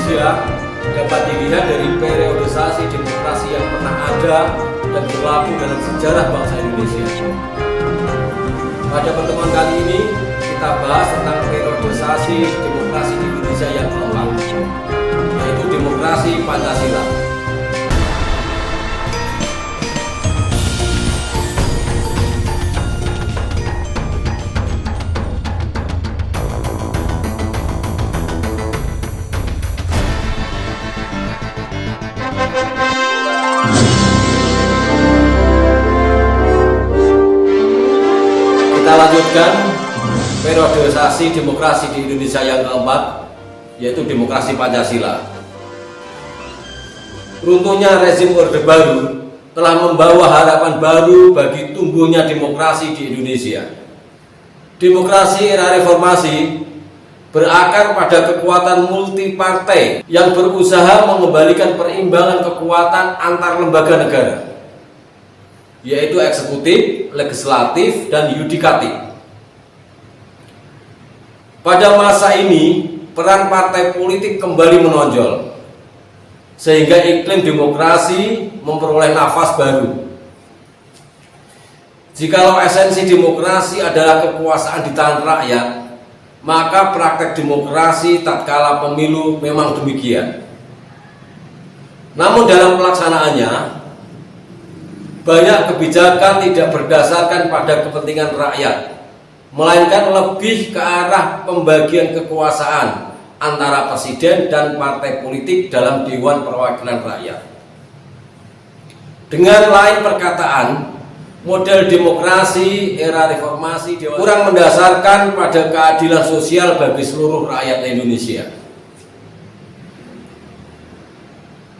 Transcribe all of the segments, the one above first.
Indonesia dapat dilihat dari periodisasi demokrasi yang pernah ada dan berlaku dalam sejarah bangsa Indonesia. Pada pertemuan kali ini kita bahas tentang periodisasi demokrasi di Indonesia yang keempat, yaitu demokrasi Pancasila. Kita lanjutkan periodisasi demokrasi di Indonesia yang keempat, yaitu demokrasi Pancasila. Runtuhnya rezim Orde Baru telah membawa harapan baru bagi tumbuhnya demokrasi di Indonesia. Demokrasi era reformasi berakar pada kekuatan multipartai yang berusaha mengembalikan perimbangan kekuatan antar lembaga negara, yaitu eksekutif, legislatif, dan yudikatif. Pada masa ini, peran partai politik kembali menonjol, sehingga iklim demokrasi memperoleh nafas baru. Jikalau esensi demokrasi adalah kekuasaan di tangan rakyat, maka praktek demokrasi tatkala pemilu memang demikian. Namun dalam pelaksanaannya, banyak kebijakan tidak berdasarkan pada kepentingan rakyat, melainkan lebih ke arah pembagian kekuasaan antara presiden dan partai politik dalam Dewan Perwakilan Rakyat. Dengan lain perkataan, model demokrasi era reformasi kurang mendasarkan pada keadilan sosial bagi seluruh rakyat Indonesia.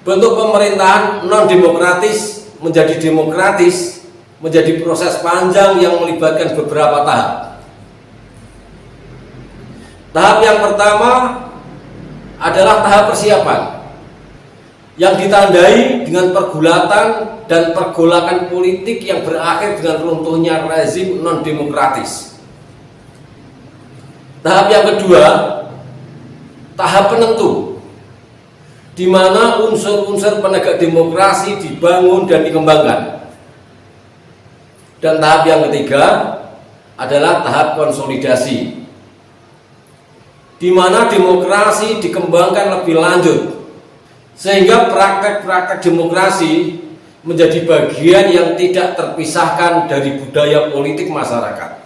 Bentuk pemerintahan non-demokratis menjadi demokratis menjadi proses panjang yang melibatkan beberapa tahap. Tahap yang pertama adalah tahap persiapan yang ditandai dengan pergulatan dan pergolakan politik yang berakhir dengan runtuhnya rezim non-demokratis. Tahap yang kedua, tahap penentu, di mana unsur-unsur penegak demokrasi dibangun dan dikembangkan. Dan tahap yang ketiga adalah tahap konsolidasi, di mana demokrasi dikembangkan lebih lanjut, sehingga praktek-praktek demokrasi menjadi bagian yang tidak terpisahkan dari budaya politik masyarakat.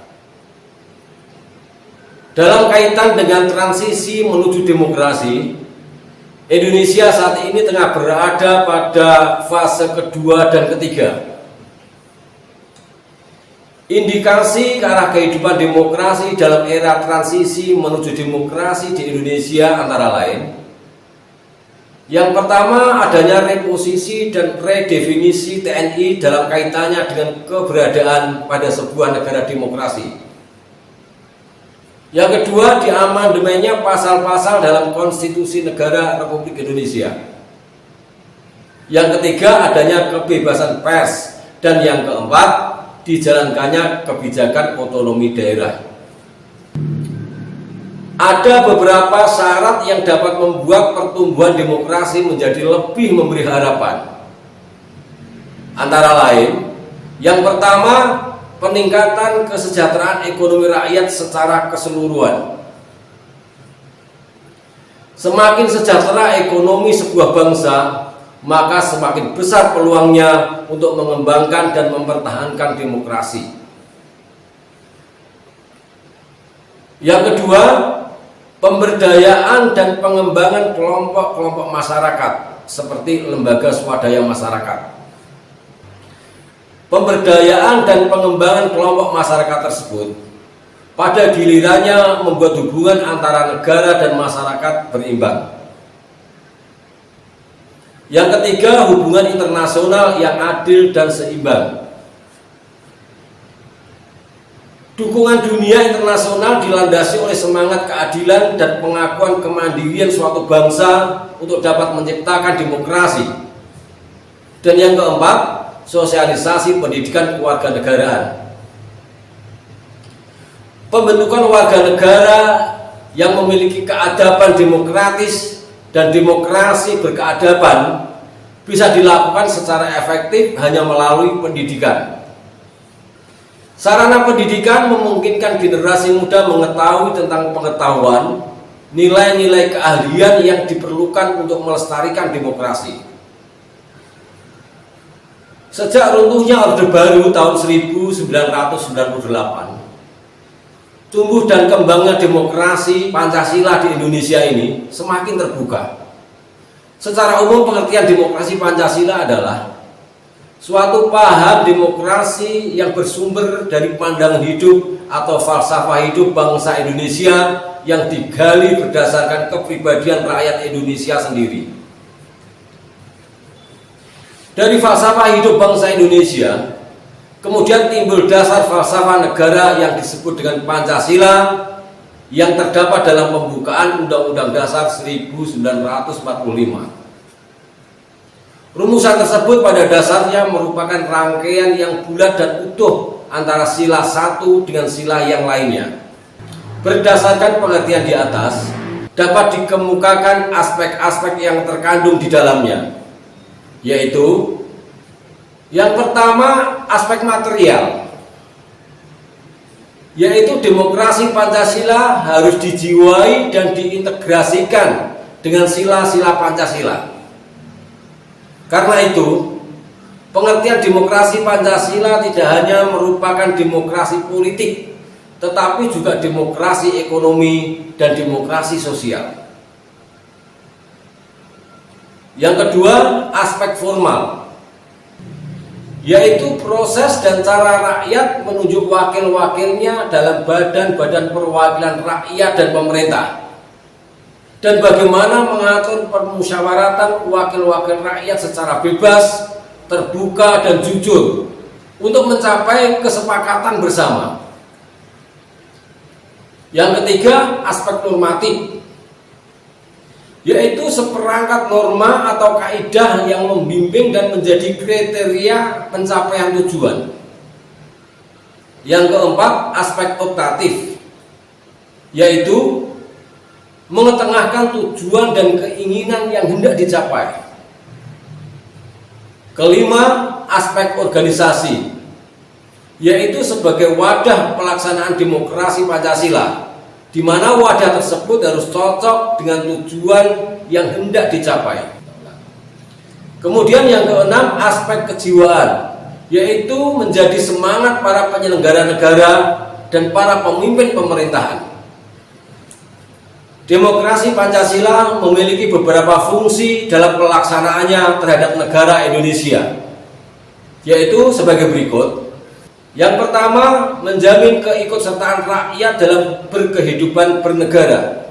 Dalam kaitan dengan transisi menuju demokrasi, Indonesia saat ini tengah berada pada fase kedua dan ketiga. Indikasi ke arah kehidupan demokrasi dalam era transisi menuju demokrasi di Indonesia antara lain: yang pertama, adanya reposisi dan redefinisi TNI dalam kaitannya dengan keberadaan pada sebuah negara demokrasi. Yang kedua, diamandemennya pasal-pasal dalam Konstitusi Negara Republik Indonesia. Yang ketiga, adanya kebebasan pers. Dan yang keempat, dijalankannya kebijakan otonomi daerah. Ada beberapa syarat yang dapat membuat pertumbuhan demokrasi menjadi lebih memberi harapan. Antara lain, yang pertama, peningkatan kesejahteraan ekonomi rakyat secara keseluruhan. Semakin sejahtera ekonomi sebuah bangsa, maka semakin besar peluangnya untuk mengembangkan dan mempertahankan demokrasi. Yang kedua, pemberdayaan dan pengembangan kelompok-kelompok masyarakat seperti lembaga swadaya masyarakat. Pemberdayaan dan pengembangan kelompok masyarakat tersebut pada gilirannya membuat hubungan antara negara dan masyarakat berimbang. Yang ketiga, hubungan internasional yang adil dan seimbang. Dukungan dunia internasional dilandasi oleh semangat keadilan dan pengakuan kemandirian suatu bangsa untuk dapat menciptakan demokrasi. Dan yang keempat, sosialisasi pendidikan kewarganegaraan. Pembentukan warga negara yang memiliki keadaban demokratis dan demokrasi berkeadaban bisa dilakukan secara efektif hanya melalui pendidikan. Sarana pendidikan memungkinkan generasi muda mengetahui tentang pengetahuan, nilai-nilai keahlian yang diperlukan untuk melestarikan demokrasi. Sejak runtuhnya Orde Baru tahun 1998, tumbuh dan kembangnya demokrasi Pancasila di Indonesia ini semakin terbuka. Secara umum pengertian demokrasi Pancasila adalah suatu paham demokrasi yang bersumber dari pandangan hidup atau falsafah hidup bangsa Indonesia yang digali berdasarkan kepribadian rakyat Indonesia sendiri. Dari falsafah hidup bangsa Indonesia, kemudian timbul dasar falsafah negara yang disebut dengan Pancasila yang terdapat dalam pembukaan Undang-Undang Dasar 1945. Rumusan tersebut pada dasarnya merupakan rangkaian yang bulat dan utuh antara sila satu dengan sila yang lainnya. Berdasarkan pengertian di atas, dapat dikemukakan aspek-aspek yang terkandung di dalamnya, yaitu yang pertama aspek material, yaitu demokrasi Pancasila harus dijiwai dan diintegrasikan dengan sila-sila Pancasila. Karena itu, pengertian demokrasi Pancasila tidak hanya merupakan demokrasi politik, tetapi juga demokrasi ekonomi dan demokrasi sosial. Yang kedua, aspek formal, yaitu proses dan cara rakyat menunjuk wakil-wakilnya dalam badan-badan perwakilan rakyat dan pemerintah, dan bagaimana mengatur permusyawaratan wakil-wakil rakyat secara bebas, terbuka, dan jujur untuk mencapai kesepakatan bersama. Yang ketiga, aspek normatif, yaitu seperangkat norma atau kaidah yang membimbing dan menjadi kriteria pencapaian tujuan. Yang keempat, aspek optatif, yaitu mengetengahkan tujuan dan keinginan yang hendak dicapai. Kelima, aspek organisasi, yaitu sebagai wadah pelaksanaan demokrasi Pancasila, di mana wadah tersebut harus cocok dengan tujuan yang hendak dicapai. Kemudian yang keenam, aspek kejiwaan, yaitu menjadi semangat para penyelenggara negara dan para pemimpin pemerintahan. Demokrasi Pancasila memiliki beberapa fungsi dalam pelaksanaannya terhadap negara Indonesia, yaitu sebagai berikut. Yang pertama, menjamin keikutsertaan rakyat dalam berkehidupan bernegara,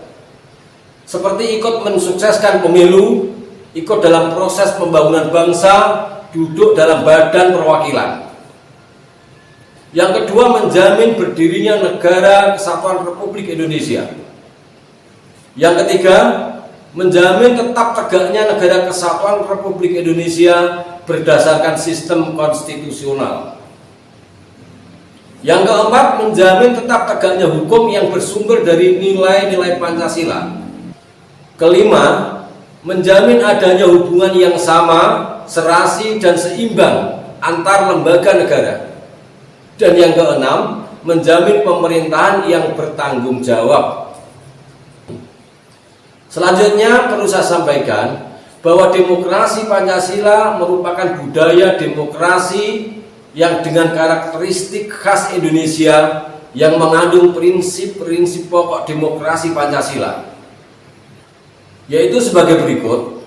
seperti ikut mensukseskan pemilu, ikut dalam proses pembangunan bangsa, duduk dalam badan perwakilan. Yang kedua, menjamin berdirinya Negara Kesatuan Republik Indonesia. Yang ketiga, menjamin tetap tegaknya Negara Kesatuan Republik Indonesia berdasarkan sistem konstitusional. Yang keempat, menjamin tetap tegaknya hukum yang bersumber dari nilai-nilai Pancasila. Kelima, menjamin adanya hubungan yang sama, serasi, dan seimbang antar lembaga negara. Dan yang keenam, menjamin pemerintahan yang bertanggung jawab. Selanjutnya perlu saya sampaikan bahwa demokrasi Pancasila merupakan budaya demokrasi yang dengan karakteristik khas Indonesia yang mengandung prinsip-prinsip pokok demokrasi Pancasila, yaitu sebagai berikut.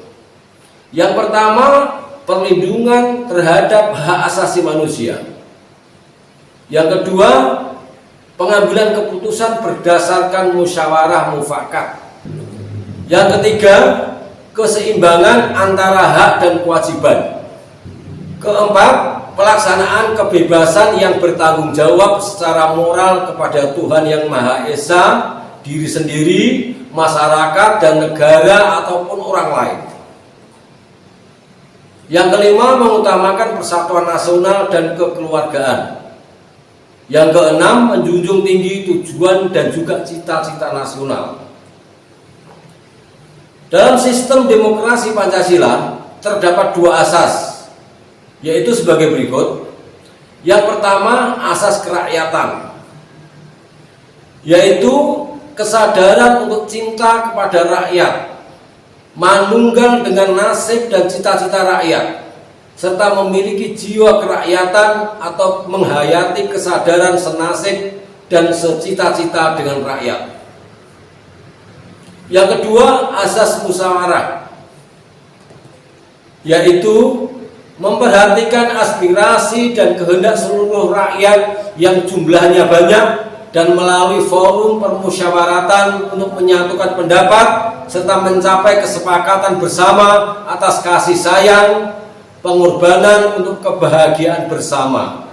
Yang pertama, perlindungan terhadap hak asasi manusia. Yang kedua, pengambilan keputusan berdasarkan musyawarah mufakat. Yang ketiga, keseimbangan antara hak dan kewajiban. Keempat, pelaksanaan kebebasan yang bertanggung jawab secara moral kepada Tuhan Yang Maha Esa, diri sendiri, masyarakat, dan negara ataupun orang lain. Yang kelima, mengutamakan persatuan nasional dan kekeluargaan. Yang keenam, menjunjung tinggi tujuan dan juga cita-cita nasional. Dalam sistem demokrasi Pancasila terdapat dua asas, yaitu sebagai berikut. Yang pertama, asas kerakyatan, yaitu kesadaran untuk cinta kepada rakyat, manunggal dengan nasib dan cita-cita rakyat, serta memiliki jiwa kerakyatan atau menghayati kesadaran senasib dan secita-cita dengan rakyat. Yang kedua, asas musyawarah, yaitu memperhatikan aspirasi dan kehendak seluruh rakyat yang jumlahnya banyak dan melalui forum permusyawaratan untuk menyatukan pendapat serta mencapai kesepakatan bersama atas kasih sayang, pengorbanan untuk kebahagiaan bersama.